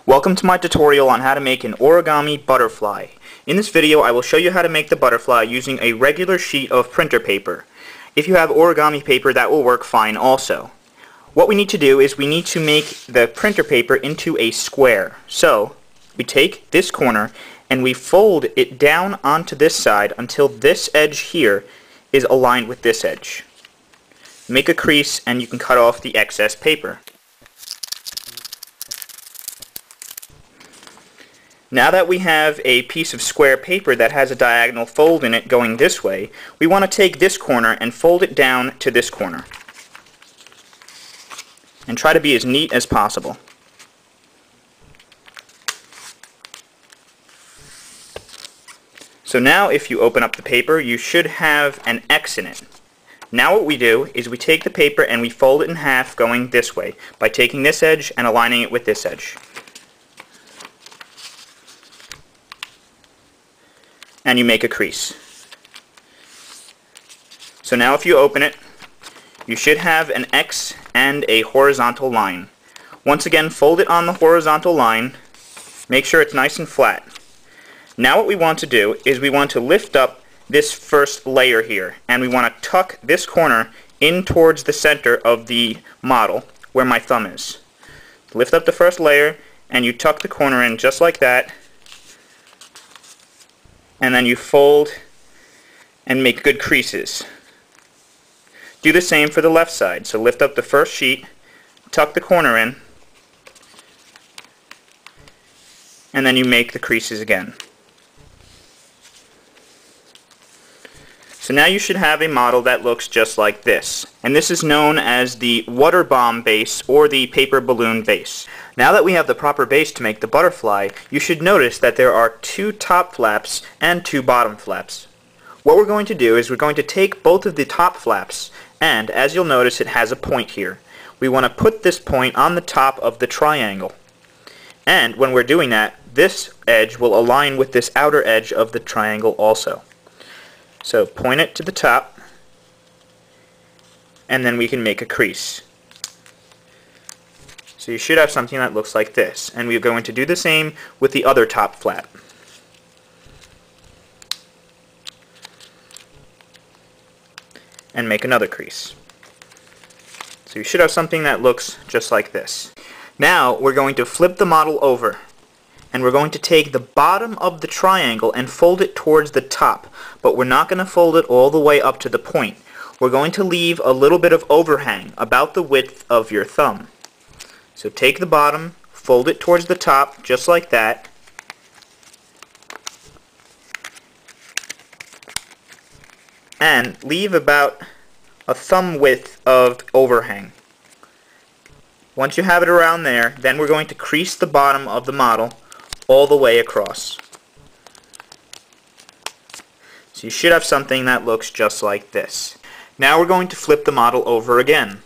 Welcome to my tutorial on how to make an origami butterfly. In this video I will show you how to make the butterfly using a regular sheet of printer paper. If you have origami paper, that will work fine also. What we need to do is we need to make the printer paper into a square. So we take this corner and we fold it down onto this side until this edge here is aligned with this edge. Make a crease and you can cut off the excess paper. Now that we have a piece of square paper that has a diagonal fold in it going this way, we want to take this corner and fold it down to this corner. And try to be as neat as possible. So now if you open up the paper, you should have an X in it. Now what we do is we take the paper and we fold it in half going this way by taking this edge and aligning it with this edge. And you make a crease. So now if you open it, you should have an X and a horizontal line. Once again, fold it on the horizontal line. Make sure it's nice and flat. Now what we want to do is we want to lift up this first layer here, and we want to tuck this corner in towards the center of the model where my thumb is. Lift up the first layer and you tuck the corner in just like that, and then you fold and make good creases. Do the same for the left side. So lift up the first sheet, tuck the corner in, and then you make the creases again. So now you should have a model that looks just like this. And this is known as the water bomb base or the paper balloon base. Now that we have the proper base to make the butterfly, you should notice that there are 2 top flaps and 2 bottom flaps. What we're going to do is we're going to take both of the top flaps, and as you'll notice it has a point here. We want to put this point on the top of the triangle. And when we're doing that, this edge will align with this outer edge of the triangle also. So point it to the top, and then we can make a crease. So you should have something that looks like this, and we're going to do the same with the other top flap. And make another crease. So you should have something that looks just like this. Now we're going to flip the model over, and we're going to take the bottom of the triangle and fold it towards the top, but we're not going to fold it all the way up to the point. We're going to leave a little bit of overhang, about the width of your thumb. So take the bottom, fold it towards the top, just like that, and leave about a thumb width of overhang. Once you have it around there, then we're going to crease the bottom of the model all the way across. So you should have something that looks just like this. Now we're going to flip the model over again.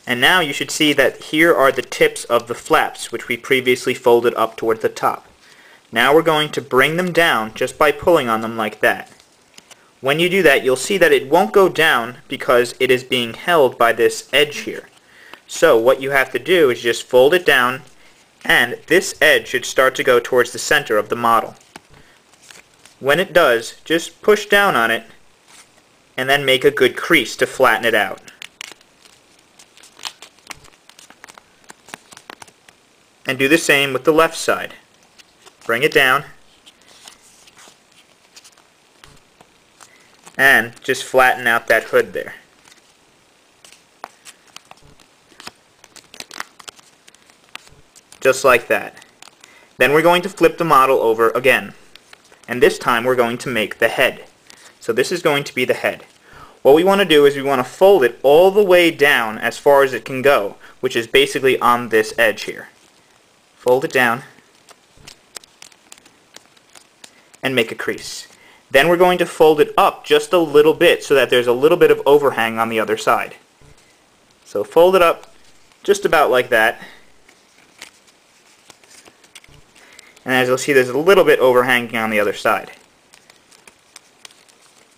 And now you should see that here are the tips of the flaps, which we previously folded up toward the top. Now we're going to bring them down just by pulling on them like that. When you do that, you'll see that it won't go down because it is being held by this edge here. So what you have to do is just fold it down, and this edge should start to go towards the center of the model. When it does, just push down on it and then make a good crease to flatten it out. And do the same with the left side. Bring it down and just flatten out that hood there. Just like that. Then we're going to flip the model over again. And this time we're going to make the head. So this is going to be the head. What we want to do is we want to fold it all the way down as far as it can go, which is basically on this edge here. Fold it down and make a crease. Then we're going to fold it up just a little bit so that there's a little bit of overhang on the other side. So fold it up just about like that. And as you'll see, there's a little bit overhanging on the other side.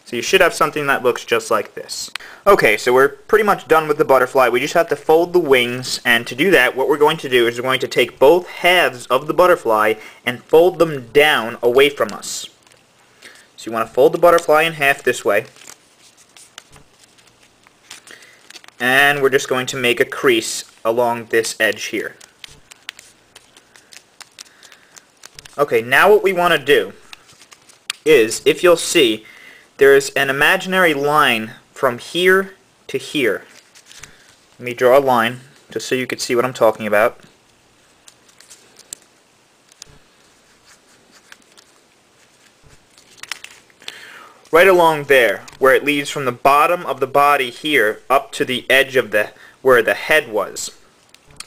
So you should have something that looks just like this. Okay, so we're pretty much done with the butterfly. We just have to fold the wings, and to do that, what we're going to do is we're going to take both halves of the butterfly and fold them down away from us. So you want to fold the butterfly in half this way. And we're just going to make a crease along this edge here. Okay, now what we want to do is, if you'll see, there's an imaginary line from here to here. Let me draw a line just so you can see what I'm talking about. Right along there, where it leads from the bottom of the body here up to the edge of where the head was.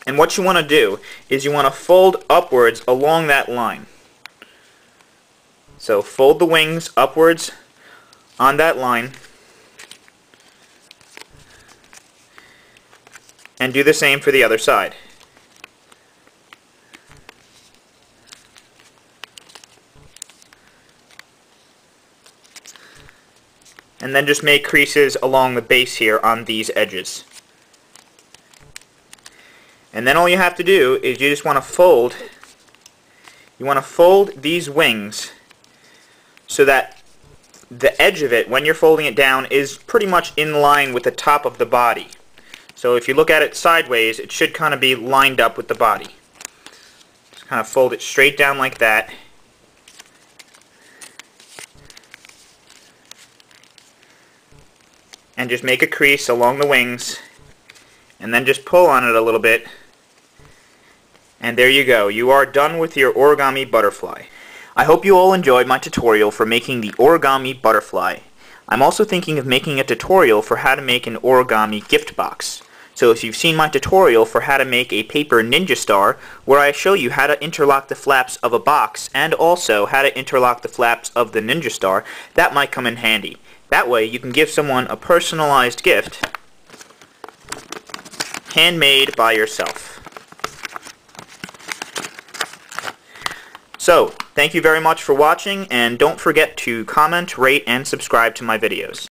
And what you want to do is you want to fold upwards along that line. So fold the wings upwards on that line, and do the same for the other side. And then just make creases along the base here on these edges. And then all you have to do is you just want to fold these wings so that the edge of it, when you're folding it down, is pretty much in line with the top of the body. So if you look at it sideways, it should kind of be lined up with the body. Just kind of fold it straight down like that. And just make a crease along the wings, and then just pull on it a little bit. And there you go. You are done with your origami butterfly. I hope you all enjoyed my tutorial for making the origami butterfly. I'm also thinking of making a tutorial for how to make an origami gift box. So if you've seen my tutorial for how to make a paper ninja star, where I show you how to interlock the flaps of a box and also how to interlock the flaps of the ninja star, that might come in handy. That way you can give someone a personalized gift, handmade by yourself. So, thank you very much for watching, and don't forget to comment, rate, and subscribe to my videos.